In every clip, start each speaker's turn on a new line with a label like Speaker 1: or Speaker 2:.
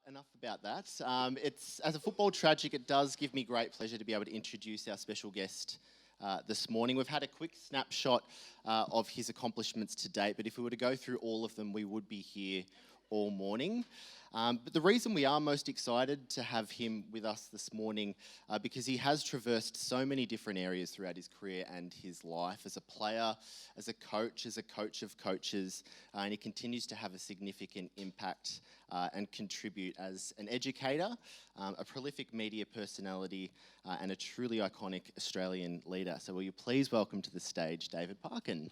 Speaker 1: enough about that. It's as a football tragic, it does give me great pleasure to be able to introduce our special guest this morning. We've had a quick snapshot of his accomplishments to date, but if we were to go through all of them, we would be here all morning. But the reason we are most excited to have him with us this morning, because he has traversed so many different areas throughout his career and his life as a player, as a coach of coaches, and he continues to have a significant impact and contribute as an educator, a prolific media personality, and a truly iconic Australian leader. So will you please welcome to the stage David Parkin.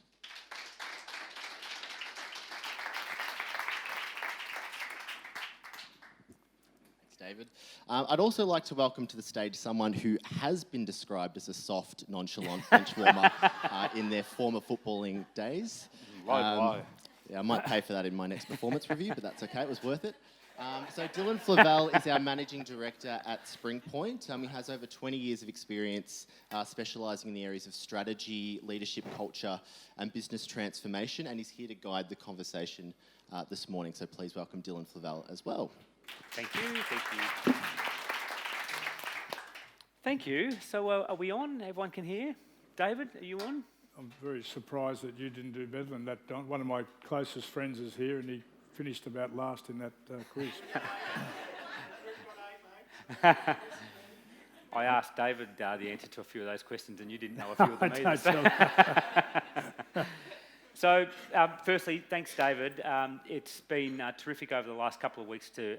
Speaker 1: David. I'd also like to welcome to the stage someone who has been described as a soft, nonchalant bench warmer in their former footballing days.
Speaker 2: Right.
Speaker 1: Yeah, I might pay for that in my next performance review, but that's okay, it was worth it. So Dylan Flavell is our Managing Director at Springpoint. He has over 20 years of experience specialising in the areas of strategy, leadership, culture and business transformation, and he's here to guide the conversation this morning. So please welcome Dylan Flavell as well.
Speaker 2: Thank you. So are we on? Everyone can hear? David, are you on?
Speaker 3: I'm very surprised that you didn't do better than that, Don. One of my closest friends is here and he finished about last in that quiz.
Speaker 2: I asked David the answer to a few of those questions and you didn't know a few of them either. So, firstly, thanks, David. It's been terrific over the last couple of weeks to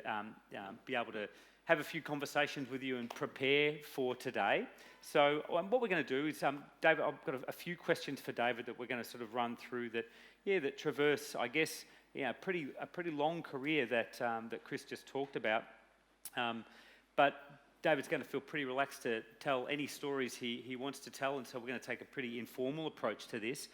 Speaker 2: be able to have a few conversations with you and prepare for today. So, what we're going to do is, David, I've got a few questions for David that we're going to sort of run through that traverse, I guess, a pretty long career that Chris just talked about. But David's going to feel pretty relaxed to tell any stories he wants to tell, and so we're going to take a pretty informal approach to this.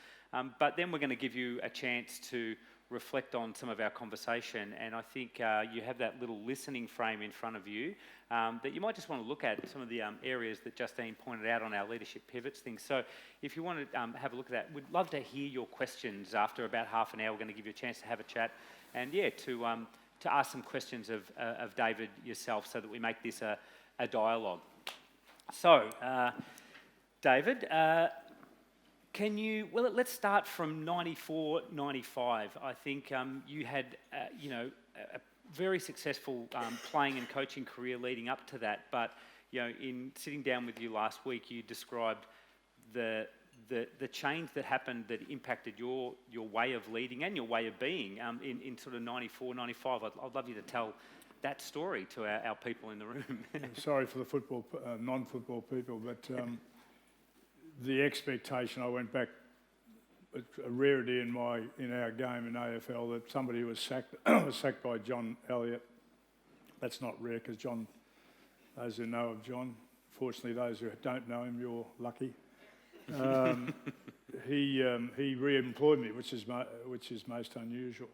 Speaker 2: But then we're going to give you a chance to reflect on some of our conversation, and I think you have that little listening frame in front of you that you might just want to look at some of the areas that Justine pointed out on our leadership pivots thing. So if you want to have a look at that, we'd love to hear your questions after about half an hour. We're going to give you a chance to have a chat and to ask some questions of David yourself so that we make this a dialogue. So, David, let's start from 94, 95. I think you had, a very successful playing and coaching career leading up to that. But, in sitting down with you last week, you described the change that happened that impacted your way of leading and your way of being in sort of 94, 95. I'd love you to tell that story to our people in the room.
Speaker 3: Sorry for the football, non-football people, but the expectation, I went back, a rarity in our game in AFL, that somebody was sacked by John Elliott. That's not rare because John, those who know of John, fortunately those who don't know him, you're lucky. He re-employed me, which is most unusual.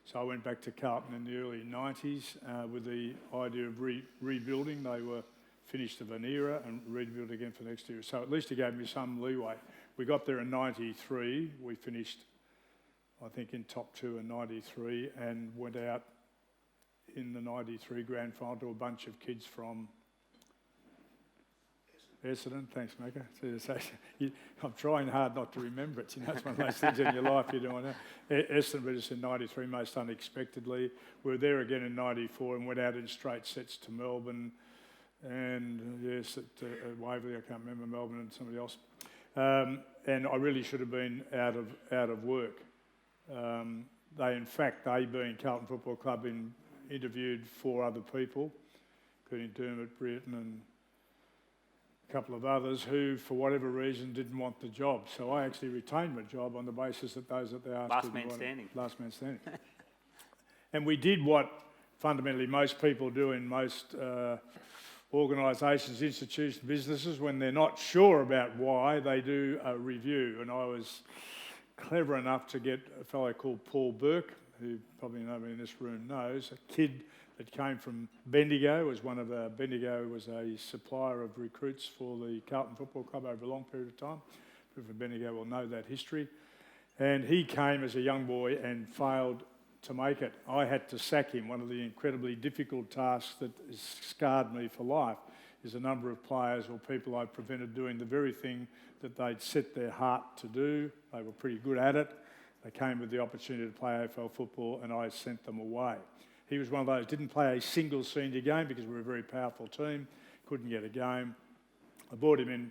Speaker 3: So I went back to Carlton in the early 90s with the idea of rebuilding. They were finished of an era and rebuild again for the next year. So at least it gave me some leeway. We got there in 93. We finished, I think, in top two in 93 and went out in the 93 grand final to a bunch of kids from Essendon. Thanks, Mecca. I'm trying hard not to remember it. It's one of those things in your life you don't know. Essendon beat us in 93 most unexpectedly. We were there again in 94 and went out in straight sets to Melbourne. And yes, at Waverley, I can't remember, Melbourne and somebody else. And I really should have been out of work. They being Carlton Football Club, interviewed 4 other people, including Dermot Brereton and a couple of others who, for whatever reason, didn't want the job. So I actually retained my job on the basis that those that they asked
Speaker 2: Last man standing.
Speaker 3: And we did what fundamentally most people do in most organisations, institutions, businesses. When they're not sure about why, they do a review. And I was clever enough to get a fellow called Paul Burke, who probably nobody in this room knows, a kid that came from Bendigo. Bendigo was a supplier of recruits for the Carlton Football Club over a long period of time. People from Bendigo will know that history. And he came as a young boy and failed to make it. I had to sack him. One of the incredibly difficult tasks that has scarred me for life is a number of players or people I prevented doing the very thing that they'd set their heart to do. They were pretty good at it. They came with the opportunity to play AFL football and I sent them away. He was one of those, didn't play a single senior game because we were a very powerful team, couldn't get a game. I brought him in,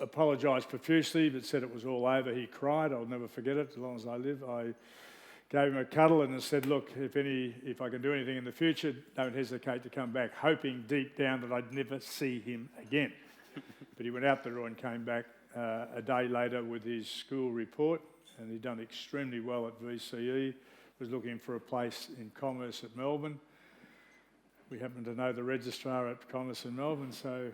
Speaker 3: apologised profusely, but said it was all over. He cried. I'll never forget it as long as I live. I gave him a cuddle and said, look, if I can do anything in the future, don't hesitate to come back, hoping deep down that I'd never see him again. But he went out the door and came back a day later with his school report, and he'd done extremely well at VCE, was looking for a place in commerce at Melbourne. We happen to know the registrar at Commerce in Melbourne, so you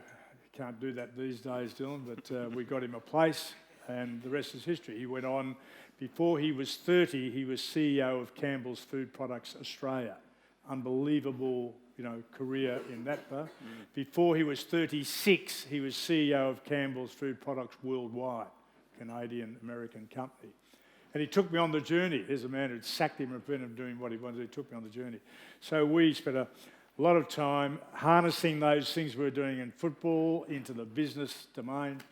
Speaker 3: can't do that these days, Dylan, but we got him a place, and the rest is history. He went on, before he was 30, he was CEO of Campbell's Food Products Australia. Unbelievable, career in that. Before he was 36, he was CEO of Campbell's Food Products Worldwide, Canadian-American company. And he took me on the journey. There's a man who'd sacked him and prevented him doing what he wanted to do. He took me on the journey. So we spent a lot of time harnessing those things we were doing in football into the business domain,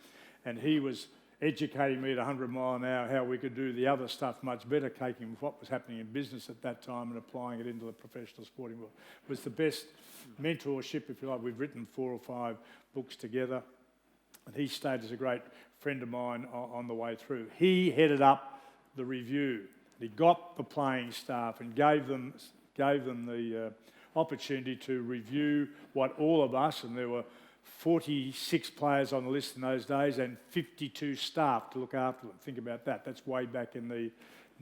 Speaker 3: and he was educating me at 100 mile an hour how we could do the other stuff much better, taking what was happening in business at that time and applying it into the professional sporting world. It was the best mentorship, if you like. We've written 4 or 5 books together, and he stayed as a great friend of mine on the way through. He headed up the review. He got the playing staff and gave them the opportunity to review what all of us, and there were 46 players on the list in those days and 52 staff to look after them. Think about that. That's way back in the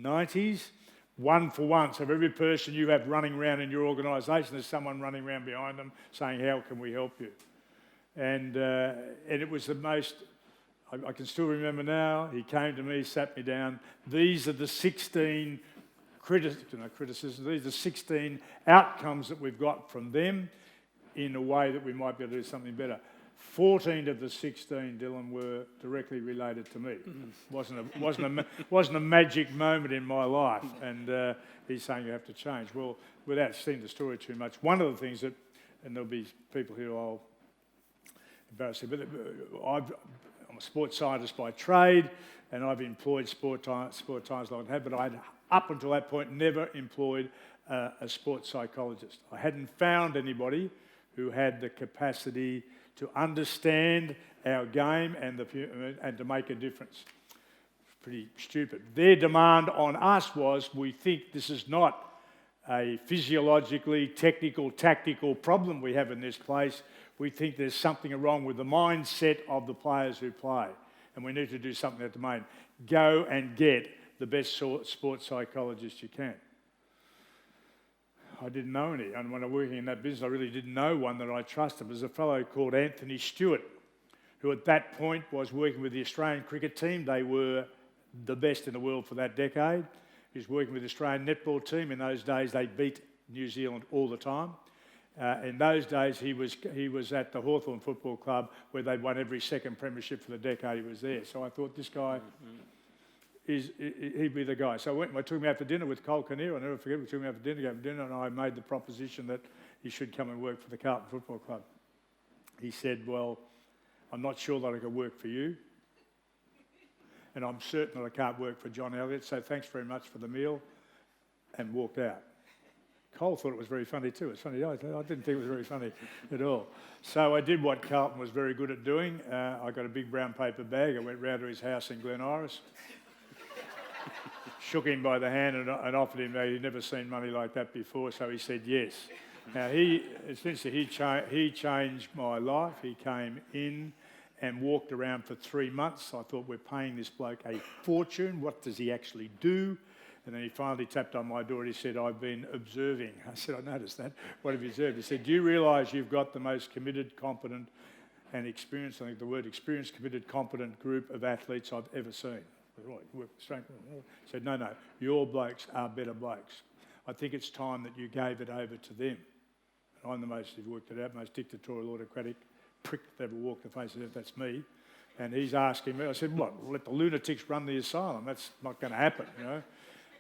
Speaker 3: 90s. 1 for 1. So for every person you have running around in your organisation, there's someone running around behind them saying, how can we help you? And it was the most, I can still remember now, he came to me, sat me down. These are the 16 criticisms, these are the 16 outcomes that we've got from them in a way that we might be able to do something better. 14 of the 16, Dylan, were directly related to me. Wasn't a magic moment in my life, and he's saying you have to change. Well, without seeing the story too much, one of the things that, and there'll be people here I'll embarrass you, but I'm a sports scientist by trade, and I've employed sport science like I had, but I'd, up until that point, never employed a sports psychologist. I hadn't found anybody who had the capacity to understand our game and to make a difference. Pretty stupid. Their demand on us was, we think this is not a physiologically, technical, tactical problem we have in this place. We think there's something wrong with the mindset of the players who play, and we need to do something at the moment. Go and get the best sports psychologist you can. I didn't know any, and when I was working in that business, I really didn't know one that I trusted. There's a fellow called Anthony Stewart, who at that point was working with the Australian cricket team. They were the best in the world for that decade. He was working with the Australian netball team. In those days, they beat New Zealand all the time. In those days, he was at the Hawthorn Football Club, where they'd won every second premiership for the decade he was there. So I thought, this guy... he'd be the guy. So I took him out for dinner with Cole Kinnear. I'll never forget, we took him out for dinner, and I made the proposition that he should come and work for the Carlton Football Club. He said, well, I'm not sure that I can work for you, and I'm certain that I can't work for John Elliott, so thanks very much for the meal, and walked out. Cole thought it was very funny too. It's funny, I didn't think it was very funny at all. So I did what Carlton was very good at doing. I got a big brown paper bag. I went round to his house in Glen Iris, shook him by the hand and offered him, he'd never seen money like that before, so he said yes. Now, he changed my life. He came in and walked around for 3 months. I thought, we're paying this bloke a fortune. What does he actually do? And then he finally tapped on my door and he said, I've been observing. I said, I noticed that. What have you observed? He said, do you realise you've got the most committed, competent and experienced, I think the word experienced, committed, competent group of athletes I've ever seen? He said, no, your blokes are better blokes. I think it's time that you gave it over to them. And I'm the most, if you worked it out, most dictatorial, autocratic prick that ever walked the face of the earth. That's me. And he's asking me, I said, what, let the lunatics run the asylum? That's not going to happen,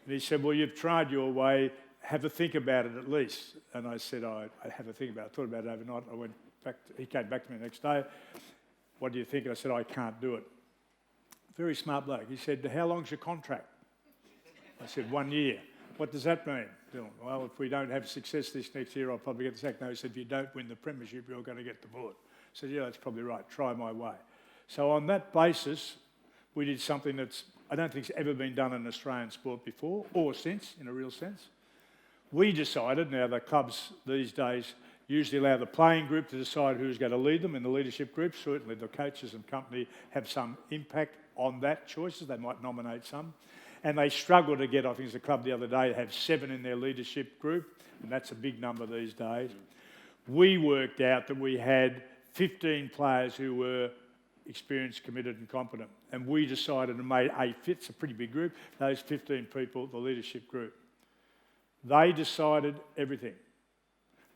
Speaker 3: And he said, well, you've tried your way, have a think about it at least. And I said, I have a think about it. I thought about it overnight. I went back, he came back to me the next day. What do you think? And I said, I can't do it. Very smart bloke. He said, how long's your contract? I said, 1 year. What does that mean, Dylan? Well, if we don't have success this next year, I'll probably get the sack. No, he said, if you don't win the premiership, you're going to get the bullet. I said, yeah, that's probably right. Try my way. So on that basis, we did something that's, I don't think it's ever been done in Australian sport before or since, in a real sense. We decided, now the clubs these days usually allow the playing group to decide who's going to lead them in the leadership group. Certainly the coaches and company have some impact on that choices. They might nominate some. And they struggle to get, I think it was the club the other day, have 7 in their leadership group, and that's a big number these days. We worked out that we had 15 players who were experienced, committed and competent. And we decided and made it's a pretty big group, those 15 people, the leadership group. They decided everything.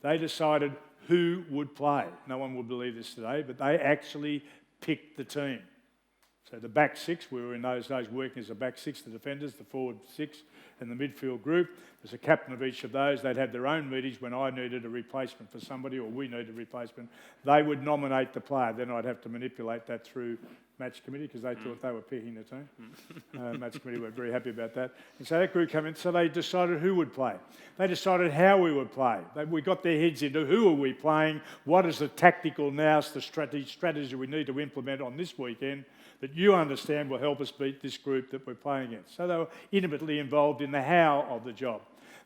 Speaker 3: They decided who would play. No one would believe this today, but they actually picked the team. So the back 6, we were in those days working as a back 6, the defenders, the forward 6 and the midfield group. There's a captain of each of those. They'd have their own meetings when I needed a replacement for somebody or we needed a replacement. They would nominate the player. Then I'd have to manipulate that through match committee because they thought they were picking the team. Match committee were very happy about that. And so that group came in. So they decided who would play. They decided how we would play. We got their heads into who are we playing, what is the tactical nous, the strategy we need to implement on this weekend that you understand will help us beat this group that we're playing against. So they were intimately involved in the how of the job.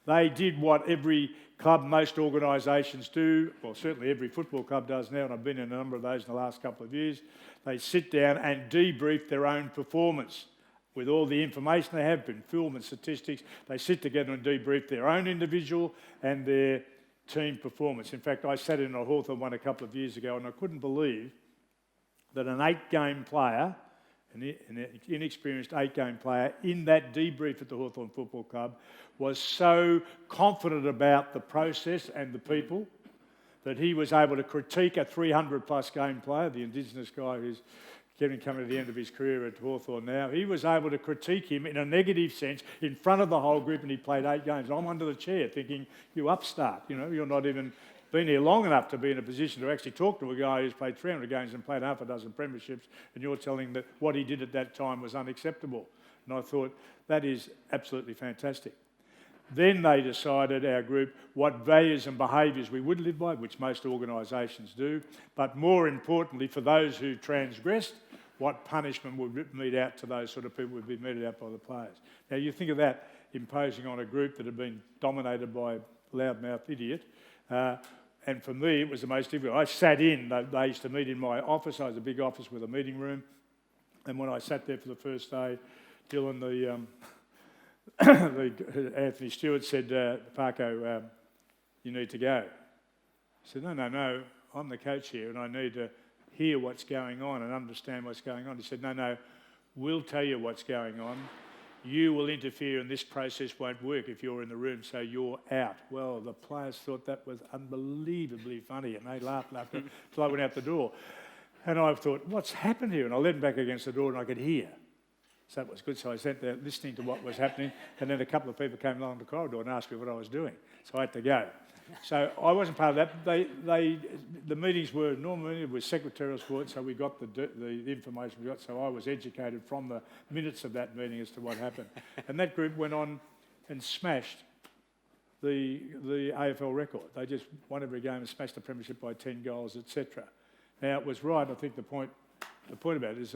Speaker 3: They did what every club, most organisations do, well, certainly every football club does now, and I've been in a number of those in the last couple of years. They sit down and debrief their own performance with all the information they have, been film and statistics. They sit together and debrief their own individual and their team performance. In fact, I sat in a Hawthorn one a couple of years ago and I couldn't believe that an 8-game player, an inexperienced 8-game player, in that debrief at the Hawthorn Football Club was so confident about the process and the people that he was able to critique a 300-plus game player, the Indigenous guy who's coming to the end of his career at Hawthorn now. He was able to critique him in a negative sense in front of the whole group, and he played 8 games. I'm under the chair thinking, you upstart, you're not even been here long enough to be in a position to actually talk to a guy who's played 300 games and played half a dozen premierships, and you're telling that what he did at that time was unacceptable. And I thought, that is absolutely fantastic. Then they decided, our group, what values and behaviours we would live by, which most organisations do, but more importantly, for those who transgressed, what punishment would mete out to those sort of people would be meted out by the players. Now, you think of that imposing on a group that had been dominated by a loudmouth idiot, and for me, it was the most difficult. I sat in, they used to meet in my office. I was a big office with a meeting room. And when I sat there for the first day, Dylan, Anthony Stewart said, Parko, you need to go. I said, no, I'm the coach here and I need to hear what's going on and understand what's going on. He said, no, we'll tell you what's going on. You will interfere and this process won't work if you're in the room, so you're out. Well, the players thought that was unbelievably funny and they laughed until I went out the door. And I thought, what's happened here? And I leaned back against the door and I could hear. So that was good. So I sat there listening to what was happening, and then a couple of people came along the corridor and asked me what I was doing. So I had to go. So I wasn't part of that. The meetings were normally with secretarial support, so we got the information we got. So I was educated from the minutes of that meeting as to what happened. And that group went on and smashed the AFL record. They just won every game and smashed the premiership by 10 goals, etc. Now it was right. I think the point about it is,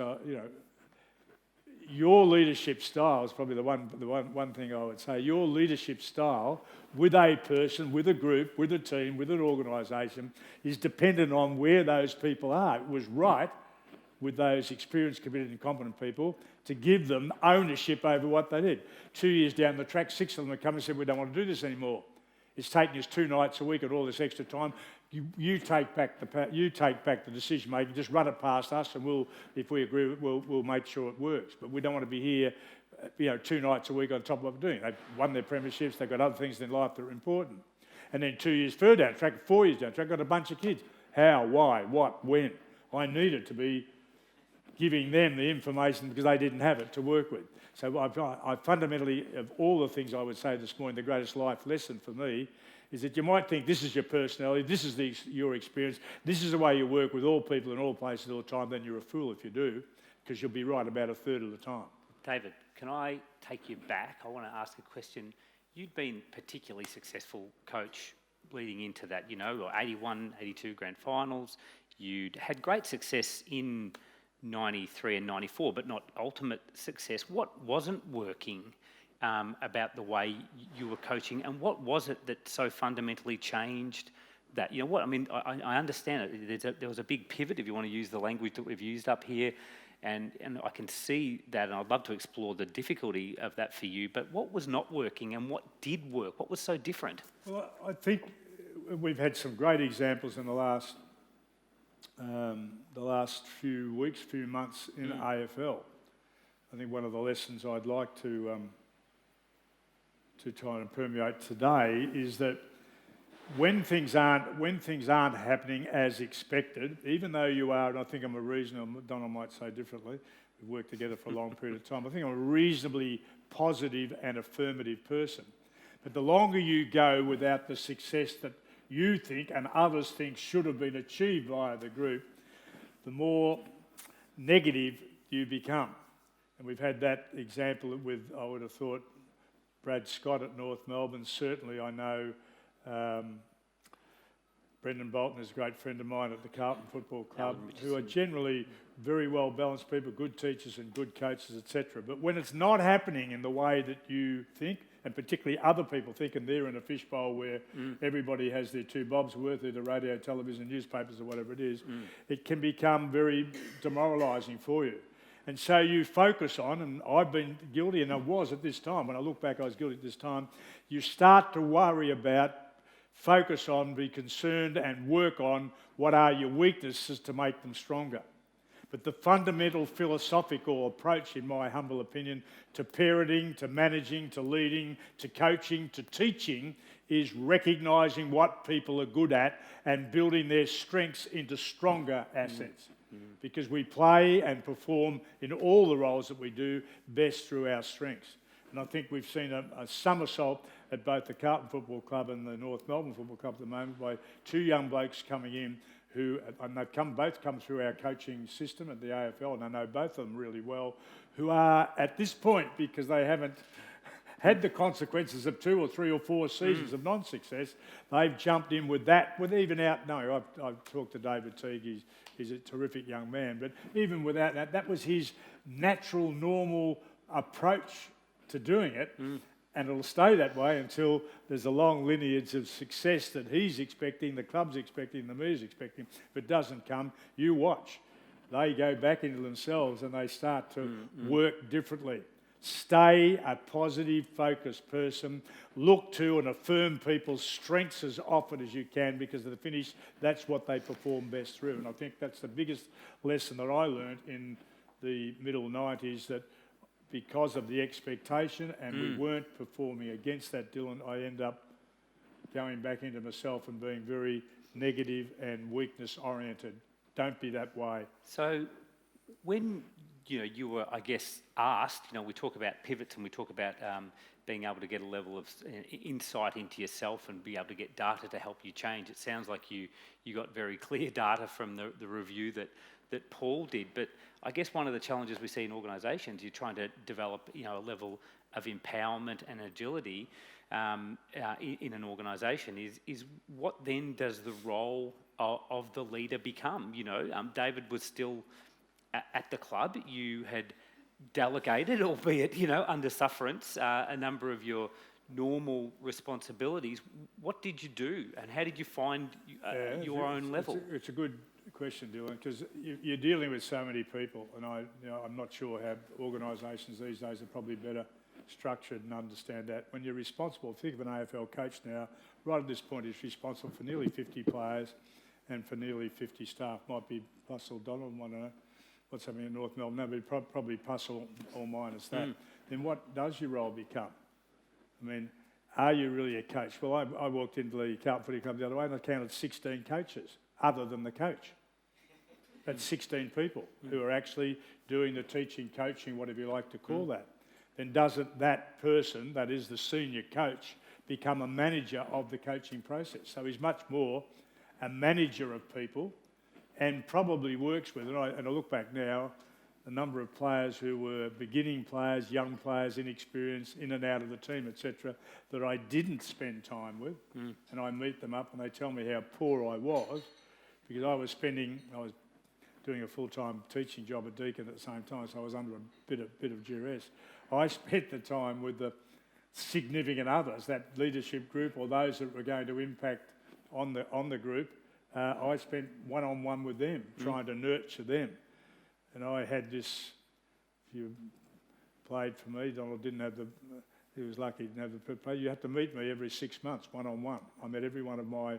Speaker 3: your leadership style is probably the one thing I would say. Your leadership style with a person, with a group, with a team, with an organisation is dependent on where those people are. It was right with those experienced, committed and competent people to give them ownership over what they did. 2 years down the track, 6 of them had come and said, we don't want to do this anymore. It's taking us 2 nights a week and all this extra time. You take back the decision making. Just run it past us, and we'll, if we agree, we'll make sure it works. But we don't want to be here, 2 nights a week on top of what we're doing. They've won their premierships. They've got other things in life that are important. And then 2 years further down track, 4 years down track, got a bunch of kids. How? Why? What? When? I needed to be giving them the information because they didn't have it to work with. So I fundamentally, of all the things I would say this morning, the greatest life lesson for me is that you might think this is your personality, this is your experience, this is the way you work with all people in all places all the time, then you're a fool if you do, because you'll be right about a third of the time.
Speaker 2: David, can I take you back? I want to ask a question. You'd been particularly successful coach leading into that, 81, 82 grand finals. You'd had great success in 93 and 94, but not ultimate success. What wasn't working about the way you were coaching, and what was it that so fundamentally changed that? I understand it. There was a big pivot, if you want to use the language that we've used up here, and I can see that, and I'd love to explore the difficulty of that for you, but what was not working and what did work? What was so different?
Speaker 3: Well, I think we've had some great examples in the last few weeks, few months in AFL. I think one of the lessons I'd like to try and permeate today is that when things aren't happening as expected, even though you are, and I think I'm a reasonable, Donald might say differently, we've worked together for a long period of time, I think I'm a reasonably positive and affirmative person. But the longer you go without the success that you think and others think should have been achieved by the group, the more negative you become. And we've had that example with, I would have thought, Brad Scott at North Melbourne. Certainly I know Brendan Bolton is a great friend of mine at the Carlton Football Club, who are generally very well balanced people, good teachers and good coaches, etc. But when it's not happening in the way that you think, and particularly other people think, and they're in a fishbowl where everybody has their two bobs worth, either radio, television, newspapers or whatever it is, it can become very demoralising for you. And so you focus on, and I've been guilty, and I was at this time, when I look back I was guilty at this time, you start to worry about, focus on, be concerned and work on what are your weaknesses to make them stronger. But the fundamental philosophical approach, in my humble opinion, to parenting, to managing, to leading, to coaching, to teaching, is recognising what people are good at and building their strengths into stronger assets. Because we play and perform in all the roles that we do best through our strengths. And I think we've seen a somersault at both the Carlton Football Club and the North Melbourne Football Club at the moment by two young blokes coming in who, and they've both come through our coaching system at the AFL, and I know both of them really well, who are at this point, because they haven't had the consequences of 2 or 3 or 4 seasons of non-success, they've jumped in with that, with even out, no, I've talked to David Teague, he's a terrific young man, but even without that, that was his natural, normal approach to doing it, and it'll stay that way until there's a long lineage of success that he's expecting, the club's expecting, the media's expecting. If it doesn't come, you watch. They go back into themselves and they start to work differently. Stay a positive, focused person. Look to and affirm people's strengths as often as you can, because at the finish, that's what they perform best through. And I think that's the biggest lesson that I learned in the middle 90s, that because of the expectation and we weren't performing against that, Dylan, I end up going back into myself and being very negative and weakness-oriented. Don't be that way.
Speaker 2: So when you were, I guess, asked, we talk about pivots and we talk about being able to get a level of insight into yourself and be able to get data to help you change. It sounds like you got very clear data from the review that Paul did. But I guess one of the challenges we see in organisations, you're trying to develop a level of empowerment and agility in an organisation is what then does the role of the leader become? David was still at the club. You had delegated, albeit under sufferance, a number of your normal responsibilities. What did you do, and how did you find your own level?
Speaker 3: It's a good question, Dylan, because you're dealing with so many people, and I'm not sure how organisations these days are probably better structured and understand that. When you're responsible, think of an AFL coach now, right at this point, is responsible for nearly 50 players and for nearly 50 staff. Might be plus or Donald, I don't know what's happening in North Melbourne. No, but probably plus or minus that. Then what does your role become? I mean, are you really a coach? Well, I walked into the Carlton Footy Club the other way and I counted 16 coaches other than the coach. That's 16 people who are actually doing the teaching, coaching, whatever you like to call that. Then doesn't that person, that is the senior coach, become a manager of the coaching process? So he's much more a manager of people and probably works with, and I look back now, the number of players who were beginning players, young players, inexperienced, in and out of the team, etc., that I didn't spend time with, and I meet them up and they tell me how poor I was because I was doing a full-time teaching job at Deakin at the same time, so I was under a bit of duress. I spent the time with the significant others, that leadership group or those that were going to impact on the group. I spent one-on-one with them, trying to nurture them. And I had this, if you played for me, Donald didn't have he was lucky he didn't have the play. You had to meet me every 6 months, one-on-one. I met every one of my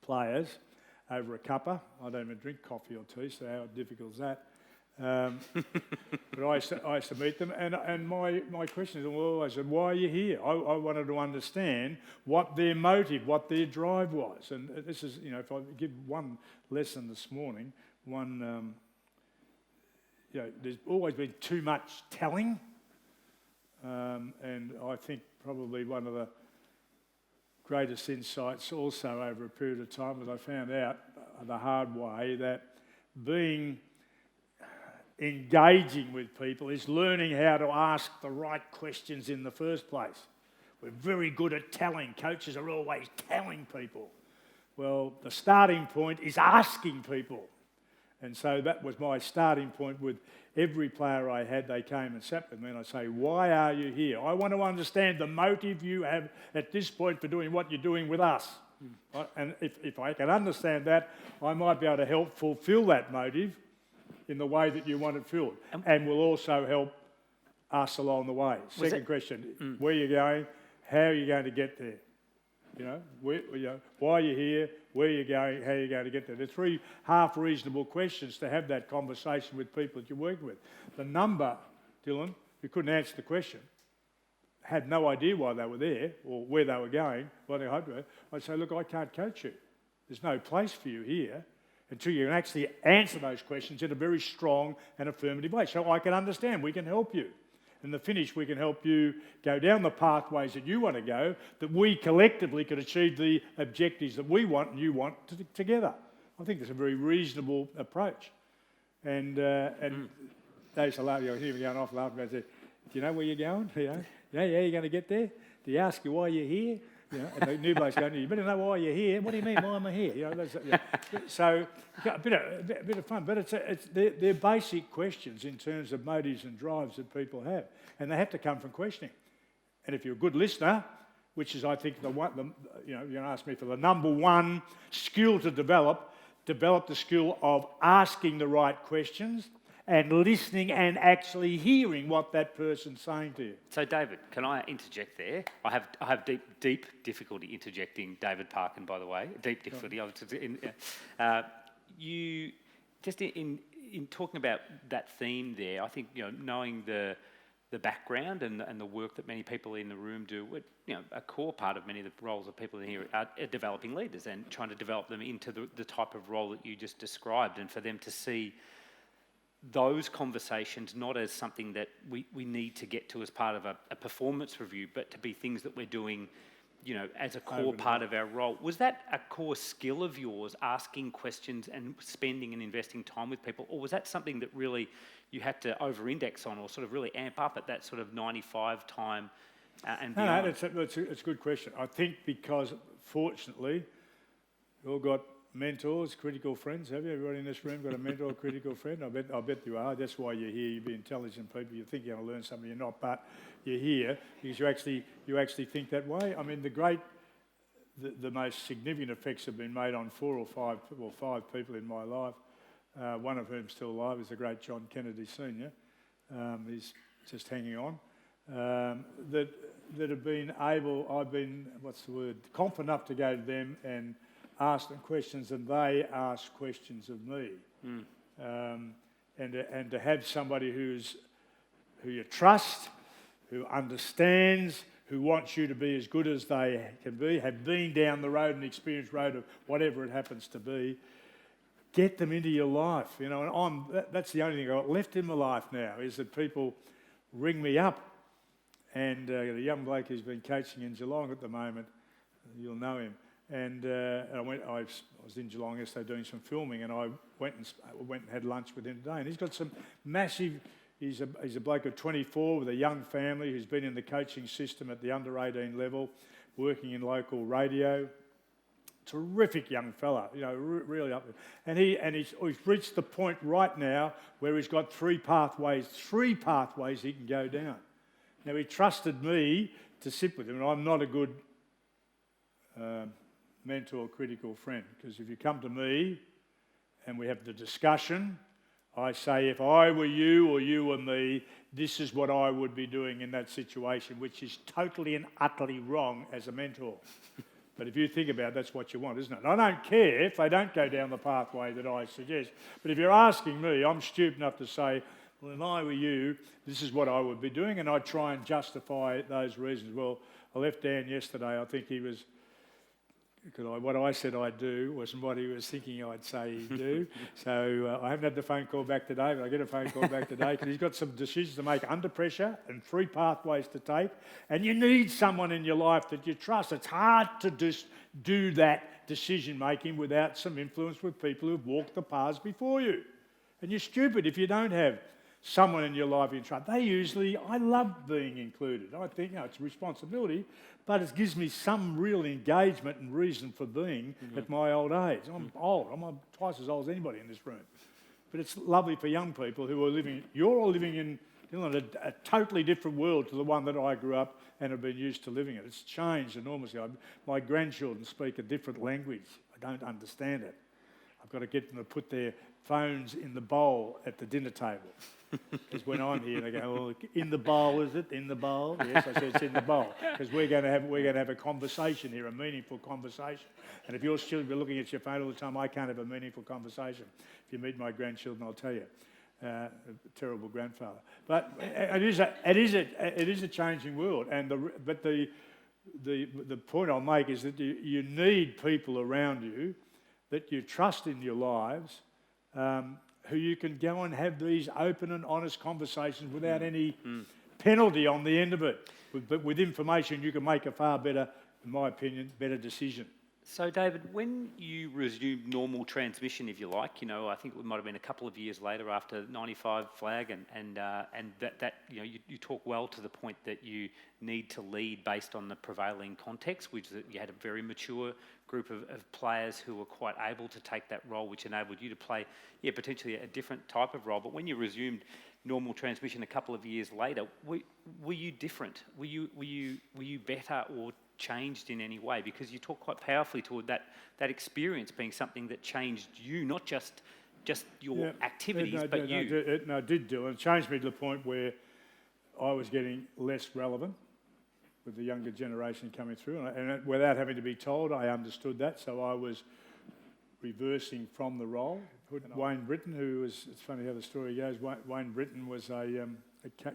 Speaker 3: players over a cuppa. I don't even drink coffee or tea, so how difficult is that? But I used to meet them, and my question is, well, I said, why are you here? I wanted to understand what their motive, what their drive was. And this is, if I give one lesson this morning, there's always been too much telling, and I think probably one of the greatest insights also over a period of time that I found out the hard way, that engaging with people is learning how to ask the right questions in the first place. We're very good at telling. Coaches are always telling people. Well, the starting point is asking people. And so that was my starting point with every player I had. They came and sat with me and I say, why are you here? I want to understand the motive you have at this point for doing what you're doing with us. Right? And if I can understand that, I might be able to help fulfil that motive in the way that you want it filled, and will also help us along the way. Second question, where are you going? How are you going to get there? Why are you here? Where are you going? How are you going to get there? They're three half-reasonable questions to have that conversation with people that you're working with. The number, Dylan, who couldn't answer the question, had no idea why they were there or where they were going, what they hoped to. I'd say, look, I can't coach you. There's no place for you here until you can actually answer those questions in a very strong and affirmative way. So I can understand, we can help you. In the finish, we can help you go down the pathways that you want to go, that we collectively could achieve the objectives that we want and you want together. I think that's a very reasonable approach. And they used to laugh, hear me going off laughing about it. Do you know where you're going? Yeah, you're going to get there? Do you ask you why you're here? And the new bloke's going, you better know why you're here. What do you mean, why am I here? So, a bit of fun. But they're basic questions in terms of motives and drives that people have. And they have to come from questioning. And if you're a good listener, which is, I think, you're going to ask me for the number one skill to develop the skill of asking the right questions and listening and actually hearing what that person's saying to you.
Speaker 2: So, David, can I interject there? I have deep difficulty interjecting David Parkin, by the way. Deep difficulty. You just in talking about that theme there, I think knowing the background and the work that many people in the room do, a core part of many of the roles of people in here are developing leaders and trying to develop them into the type of role that you just described, and for them to see those conversations not as something that we need to get to as part of a performance review, but to be things that we're doing, as a core part of our role. Was that a core skill of yours, asking questions and spending and investing time with people, or was that something that really you had to over-index on or sort of really amp up at that sort of 95 time and beyond?
Speaker 3: No, it's a good question. I think because, fortunately, we all got mentors, critical friends. Have you? Everybody in this room got a mentor or critical friend? I bet you are. That's why you're here. You'll be intelligent people. You think you're going to learn something, you're not, but you're here because you actually think that way. I mean, the most significant effects have been made on five people in my life. One of whom still alive is the great John Kennedy Sr. He's just hanging on. That have been able. I've been confident enough to go to them and ask them questions, and they ask questions of me. And to have somebody who you trust, who understands, who wants you to be as good as they can be, have been down the road and experienced road of whatever it happens to be, get them into your life, you know. And that's the only thing I've got left in my life now, is that people ring me up. And a young bloke who's been coaching in Geelong at the moment, you'll know him. And I was in Geelong yesterday doing some filming, and I went and had lunch with him today. And he's got some massive. He's a bloke of 24 with a young family who's been in the coaching system at the under 18 level, working in local radio. Terrific young fella, you know, really up there. And he's reached the point right now where he's got three pathways he can go down. Now, he trusted me to sit with him, and I'm not a good mentor, critical friend, because if you come to me and we have the discussion, I say, if I were you or you were me, this is what I would be doing in that situation, which is totally and utterly wrong as a mentor. But if you think about it, that's what you want, isn't it? And I don't care if they don't go down the pathway that I suggest. But if you're asking me, I'm stupid enough to say, well, if I were you, this is what I would be doing, and I try and justify those reasons. Well, I left Dan yesterday. I think he was, because what I said I'd do wasn't what he was thinking I'd say he'd do. So I haven't had the phone call back today, but I get a phone call back today because he's got some decisions to make under pressure and three pathways to take. And you need someone in your life that you trust. It's hard to just do that decision making without some influence with people who've walked the paths before you. And you're stupid if you don't have someone in your life you trust. I love being included. I think, it's a responsibility, but it gives me some real engagement and reason for being at my old age. I'm old. I'm twice as old as anybody in this room. But it's lovely for young people who are you're all living in a totally different world to the one that I grew up and have been used to living in. It's changed enormously. My grandchildren speak a different language. I don't understand it. I've got to get them to put their phones in the bowl at the dinner table. Because when I'm here, they go, "Well, in the bowl, is it? In the bowl?" Yes, I said it's in the bowl. Because we're going to have a conversation here, a meaningful conversation. And if you're still looking at your phone all the time, I can't have a meaningful conversation. If you meet my grandchildren, I'll tell you, a terrible grandfather. But it is a changing world. And the point I'll make is that you need people around you that you trust in your lives. Who you can go and have these open and honest conversations without any penalty on the end of it. But with information, you can make a far better, in my opinion, better decision.
Speaker 2: So, David, when you resumed normal transmission, if you like, I think it might have been a couple of years later after 95 flag, and that you talk well to the point that you need to lead based on the prevailing context, which you had a very mature group of players who were quite able to take that role, which enabled you to play, potentially a different type of role. But when you resumed normal transmission a couple of years later, were you different? Were you better or changed in any way? Because you talk quite powerfully toward that experience being something that changed you, not just your activities, but you.
Speaker 3: It did do, and it changed me to the point where I was getting less relevant with the younger generation coming through, and without having to be told, I understood that, so I was reversing from the role. Wayne Britton, it's funny how the story goes, Wayne Britton was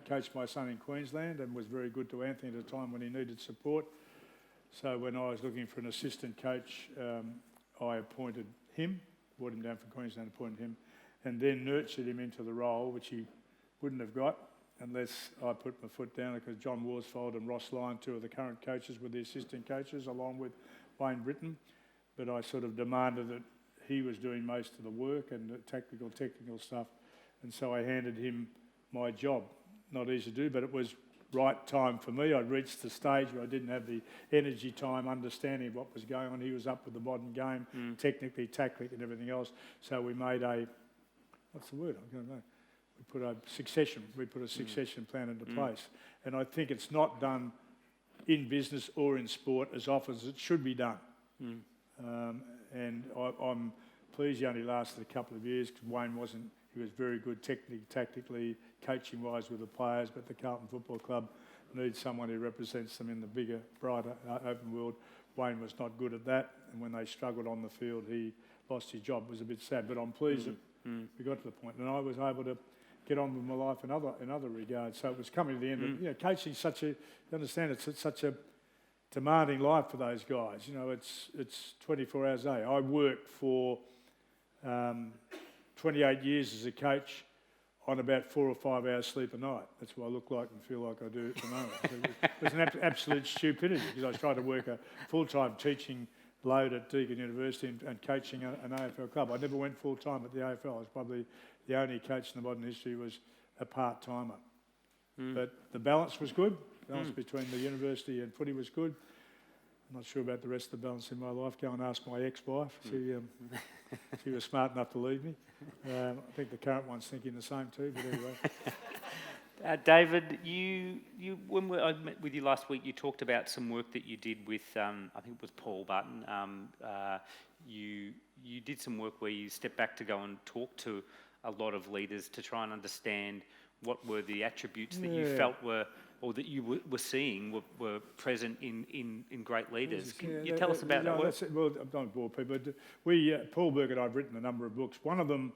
Speaker 3: coached my son in Queensland and was very good to Anthony at a time when he needed support. So when I was looking for an assistant coach, I appointed him, brought him down from Queensland, appointed him, and then nurtured him into the role, which he wouldn't have got unless I put my foot down, because John Worsfold and Ross Lyon, two of the current coaches, were the assistant coaches, along with Wayne Britton. But I sort of demanded that he was doing most of the work and the technical stuff, and so I handed him my job. Not easy to do, but it was right time for me. I'd reached the stage where I didn't have the energy, time, understanding of what was going on. He was up with the modern game, technically, tactically, and everything else. So we made what's the word? I don't know. We put a succession plan into place. And I think it's not done in business or in sport as often as it should be done. And I'm pleased he only lasted a couple of years, because Wayne he was very good technically, tactically, coaching-wise with the players, but the Carlton Football Club needs someone who represents them in the bigger, brighter, open world. Wayne was not good at that, and when they struggled on the field, he lost his job. It was a bit sad, but I'm pleased that we got to the point, and I was able to get on with my life in other regards. So it was coming to the end of, coaching you understand, it's such a demanding life for those guys. It's 24 hours a day. I worked for 28 years as a coach on about 4 or 5 hours sleep a night. That's what I look like and feel like I do at the moment. It was an absolute stupidity because I was trying to work a full-time teaching load at Deakin University and coaching an AFL club. I never went full-time at the AFL. I was probably the only coach in the modern history who was a part-timer. But the balance was good. The balance between the university and footy was good. I'm not sure about the rest of the balance in my life. Go and ask my ex-wife. She was smart enough to leave me. I think the current one's thinking the same too, but anyway.
Speaker 2: David, when I met with you last week, you talked about some work that you did with, I think it was Paul Button. You did some work where you stepped back to go and talk to a lot of leaders to try and understand what were the attributes that you felt were, or that you were seeing were present in great leaders. Can you tell us about that work?
Speaker 3: Well, I don't bore people, but Paul Berg and I have written a number of books. One of them,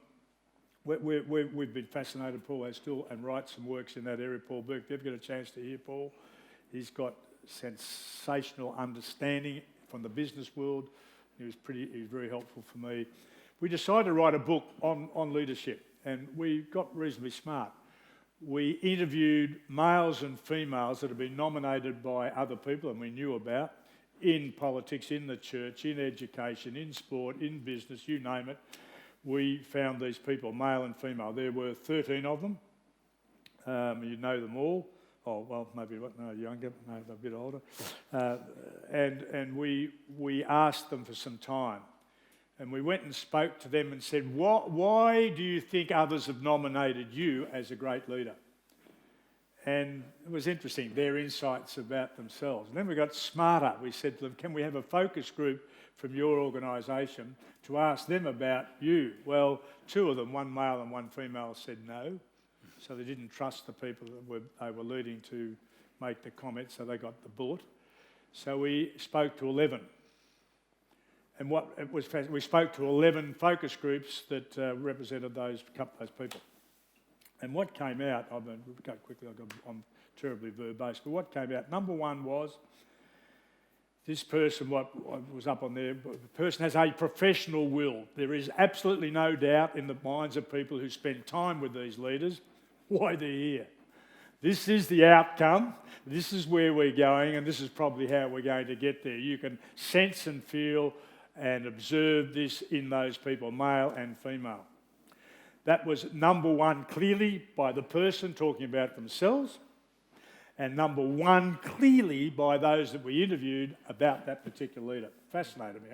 Speaker 3: we've been fascinated, Paul has still, and writes some works in that area, Paul Berg. If you ever get a chance to hear Paul, he's got sensational understanding from the business world. He was very helpful for me. We decided to write a book on leadership, and we got reasonably smart. We interviewed males and females that had been nominated by other people and we knew about in politics, in the church, in education, in sport, in business, you name it. We found these people, male and female. There were 13 of them. You know them all. Oh, well, maybe younger, maybe a bit older. And we asked them for some time. And we went and spoke to them and said, why do you think others have nominated you as a great leader? And it was interesting, their insights about themselves. And then we got smarter. We said to them, can we have a focus group from your organisation to ask them about you? Well, 2 of them, one male and one female, said no. So they didn't trust the people that they were leading to make the comment, so they got the bullet. So we spoke to 11. And we spoke to 11 focus groups that represented those people. And what came out, I'm going to go quickly, I'm terribly verbose, but what came out, number one was, this person, what was up on there, the person has a professional will. There is absolutely no doubt in the minds of people who spend time with these leaders why they're here. This is the outcome, this is where we're going, and this is probably how we're going to get there. You can sense and feel and observe this in those people, male and female. That was number one clearly by the person talking about themselves, and number one clearly by those that we interviewed about that particular leader. Fascinated me.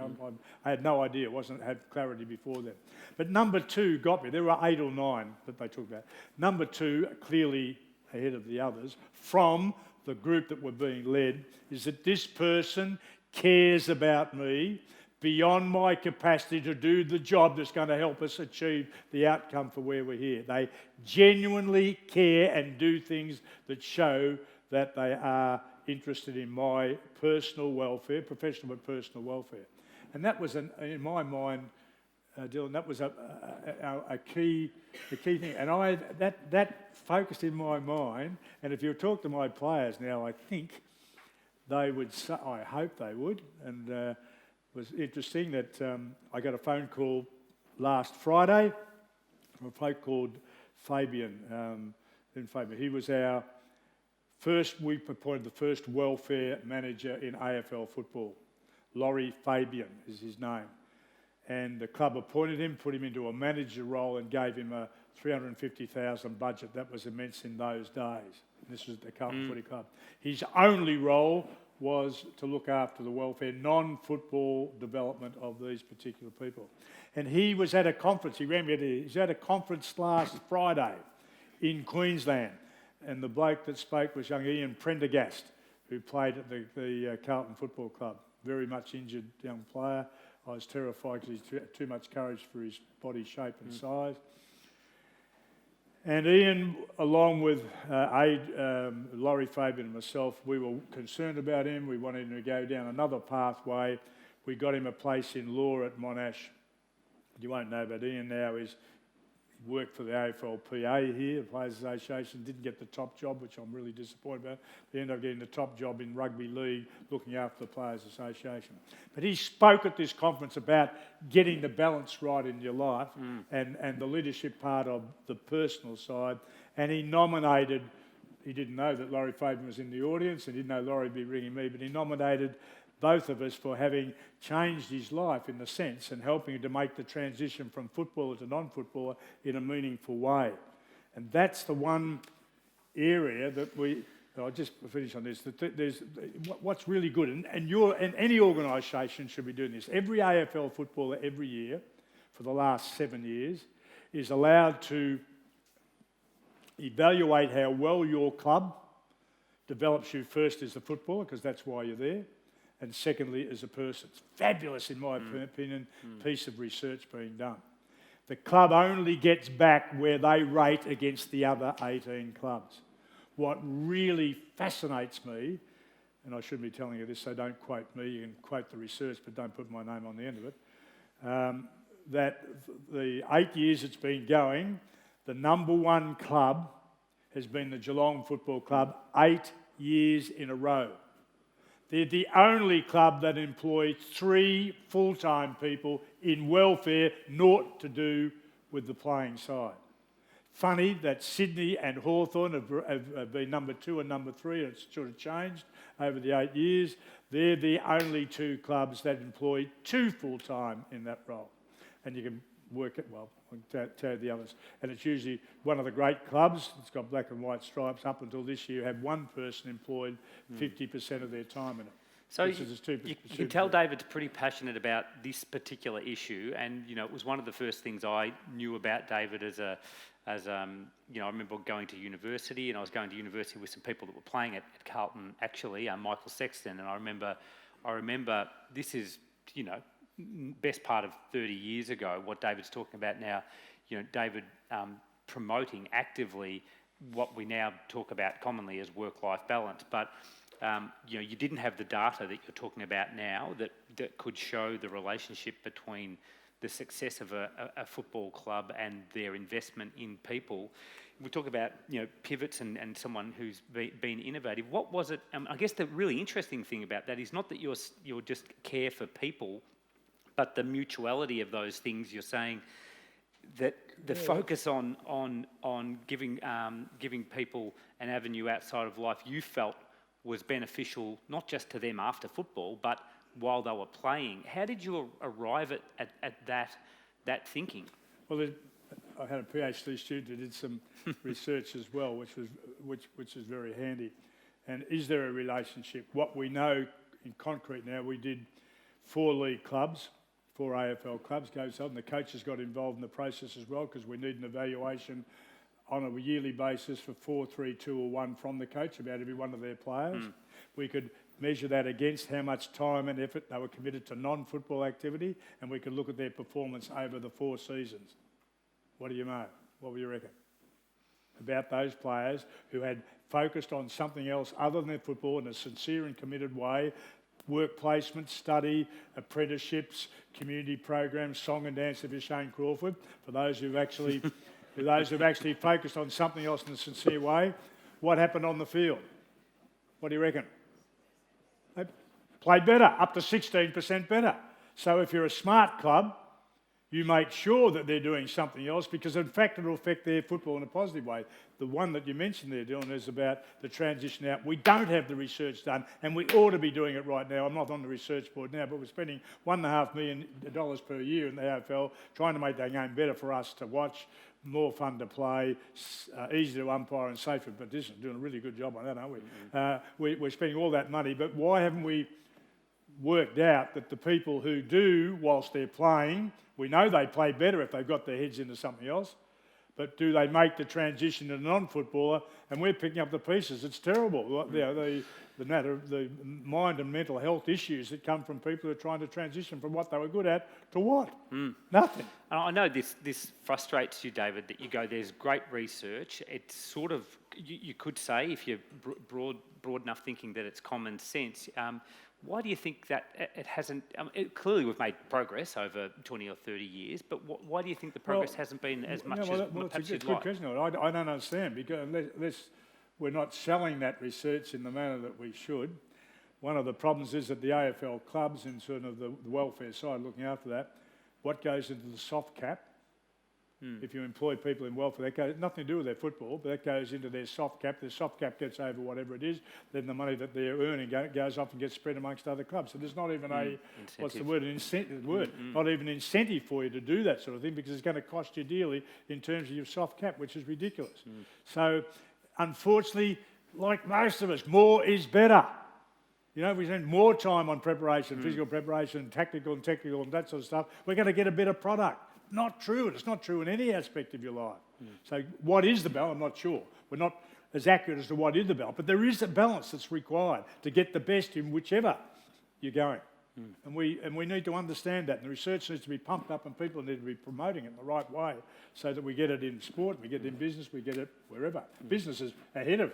Speaker 3: I had no idea, had clarity before then. But number two got me. There were 8 or 9 that they talked about. Number two, clearly ahead of the others, from the group that were being led, is that this person cares about me beyond my capacity to do the job that's going to help us achieve the outcome for where we're here. They genuinely care and do things that show that they are interested in my personal welfare, professional but personal welfare. And that was, in my mind, Dylan, that was a key thing. And that focused in my mind, and if you talk to my players now, I think they would say, I hope they would, and it was interesting that I got a phone call last Friday from a bloke called Fabian. He was we appointed the first welfare manager in AFL football. Laurie Fabian is his name. And the club appointed him, put him into a manager role and gave him a $350,000 budget. That was immense in those days. This was the Carlton Footy Club. His only role was to look after the welfare, non-football development of these particular people. And he was at a conference, he was at a conference last Friday in Queensland. And the bloke that spoke was young Ian Prendergast, who played at the Carlton Football Club. Very much injured young player. I was terrified because he had too much courage for his body shape and size. And Ian, along with Laurie Fabian and myself, we were concerned about him. We wanted him to go down another pathway. We got him a place in law at Monash. You won't know about Ian now. worked for the AFLPA here, the Players Association, didn't get the top job, which I'm really disappointed about. He ended up getting the top job in rugby league, looking after the Players Association. But he spoke at this conference about getting the balance right in your life and the leadership part of the personal side. And he nominated, he didn't know that Laurie Fabian was in the audience, and he didn't know Laurie would be ringing me, but he nominated both of us for having changed his life in a sense and helping him to make the transition from footballer to non-footballer in a meaningful way. And that's the one area that I'll just finish on this. There's what's really good, and any organisation should be doing this. Every AFL footballer every year for the last 7 years is allowed to evaluate how well your club develops you first as a footballer, because that's why you're there, and secondly as a person. It's fabulous, in my opinion, piece of research being done. The club only gets back where they rate against the other 18 clubs. What really fascinates me, and I shouldn't be telling you this, so don't quote me, you can quote the research, but don't put my name on the end of it, that the 8 years it's been going, the number one club has been the Geelong Football Club 8 years in a row. They're the only club that employ 3 full-time people in welfare, naught to do with the playing side. Funny that Sydney and Hawthorn have been number 2 and number 3, and it's sort of changed over the 8 years. They're the only 2 clubs that employ 2 full-time in that role. And you can work it, well, I'll tell you the others. And it's usually one of the great clubs, it's got black and white stripes, up until this year, had one person employed 50% of their time in it.
Speaker 2: So you can tell David's pretty passionate about this particular issue, and it was one of the first things I knew about David as I remember going to university, and I was going to university with some people that were playing at Carlton, actually, Michael Sexton, and I remember this is, best part of 30 years ago, what David's talking about now, David promoting actively what we now talk about commonly as work-life balance, but you didn't have the data that you're talking about now that could show the relationship between the success of a football club and their investment in people. We talk about pivots and someone who's been innovative. What was it? I guess the really interesting thing about that is not that you're just care for people, but the mutuality of those things. You're saying that the focus on giving people an avenue outside of life you felt was beneficial not just to them after football, but while they were playing. How did you arrive at that thinking?
Speaker 3: Well, I had a PhD student who did some research as well, which is very handy. And is there a relationship? What we know in concrete now, we did 4 league clubs, 4 AFL clubs, goes on. And the coaches got involved in the process as well, because we need an evaluation on a yearly basis for 4, 3, 2 or 1 from the coach about every one of their players. We could measure that against how much time and effort they were committed to non-football activity, and we could look at their performance over the 4 seasons. What do you know? What will you reckon? About those players who had focused on something else other than their football in a sincere and committed way: work placement, study, apprenticeships, community programs, song and dance of Shane Crawford. For those who've actually focused on something else in a sincere way, what happened on the field? What do you reckon? They played better, up to 16% better. So if you're a smart club, you make sure that they're doing something else, because in fact it'll affect their football in a positive way. The one that you mentioned there, Dylan, is about the transition out. We don't have the research done, and we ought to be doing it right now. I'm not on the research board now, but we're spending $1.5 million per year in the AFL trying to make that game better for us to watch, more fun to play, easy to umpire and safer participants. Doing a really good job on that, aren't we? We're spending all that money, but why haven't we worked out that the people who do, whilst they're playing, we know they play better if they've got their heads into something else, but do they make the transition to a non-footballer? And we're picking up the pieces. It's terrible. The mind and mental health issues that come from people who are trying to transition from what they were good at to what? Nothing.
Speaker 2: I know this frustrates you, David, that you go, there's great research. It's sort of, you could say, if you're broad enough thinking, that it's common sense. Why do you think that it hasn't? Clearly, we've made progress over 20 or 30 years, but why do you think the progress hasn't been as much as perhaps you'd like?
Speaker 3: It's a good question. I don't understand, because unless we're not selling that research in the manner that we should. One of the problems is that the AFL clubs and sort of the welfare side looking after that, what goes into the soft cap, if you employ people in welfare, that goes nothing to do with their football, but that goes into their soft cap. Their soft cap gets over whatever it is, then the money that they're earning goes off and gets spread amongst other clubs. So there's not even what's the word? An incentive. Not even incentive for you to do that sort of thing, because it's going to cost you dearly in terms of your soft cap, which is ridiculous. So, unfortunately, like most of us, more is better. You know, if we spend more time on preparation, physical preparation, tactical and technical and that sort of stuff, we're going to get a better product. Not true, and it's not true in any aspect of your life. So what is the balance? I'm not sure. We're not as accurate as to what is the balance, but there is a balance that's required to get the best in whichever you're going. And we need to understand that, and the research needs to be pumped up, and people need to be promoting it in the right way so that we get it in sport, we get it in business, we get it wherever. Business is ahead of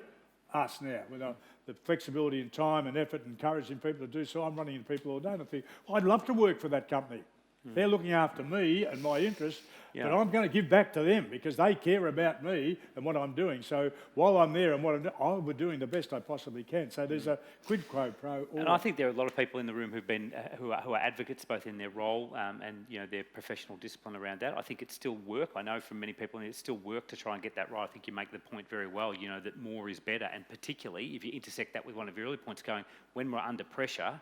Speaker 3: us now with the flexibility and time and effort and encouraging people to do so. I'm running into people all day and I think, I'd love to work for that company. They're looking after me and my interests, but I'm going to give back to them because they care about me and what I'm doing. So while I'm there and what I'm doing, I'll be doing the best I possibly can. So there's a quid pro quo.
Speaker 2: And I think there are a lot of people in the room who are advocates both in their role and their professional discipline around that. I think it's still work. I know from many people it's still work to try and get that right. I think you make the point very well. That more is better, and particularly if you intersect that with one of your early points, going when we're under pressure,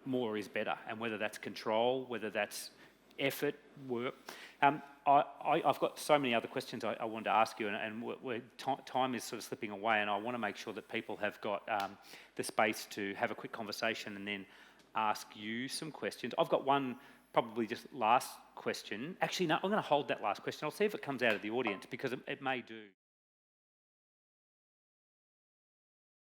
Speaker 2: more is better, and whether that's control, whether that's effort, work. I've got so many other questions I wanted to ask you, and time is sort of slipping away, and I want to make sure that people have got the space to have a quick conversation and then ask you some questions. I've got one, probably just last question. Actually, no, I'm going to hold that last question. I'll see if it comes out of the audience, because it may do.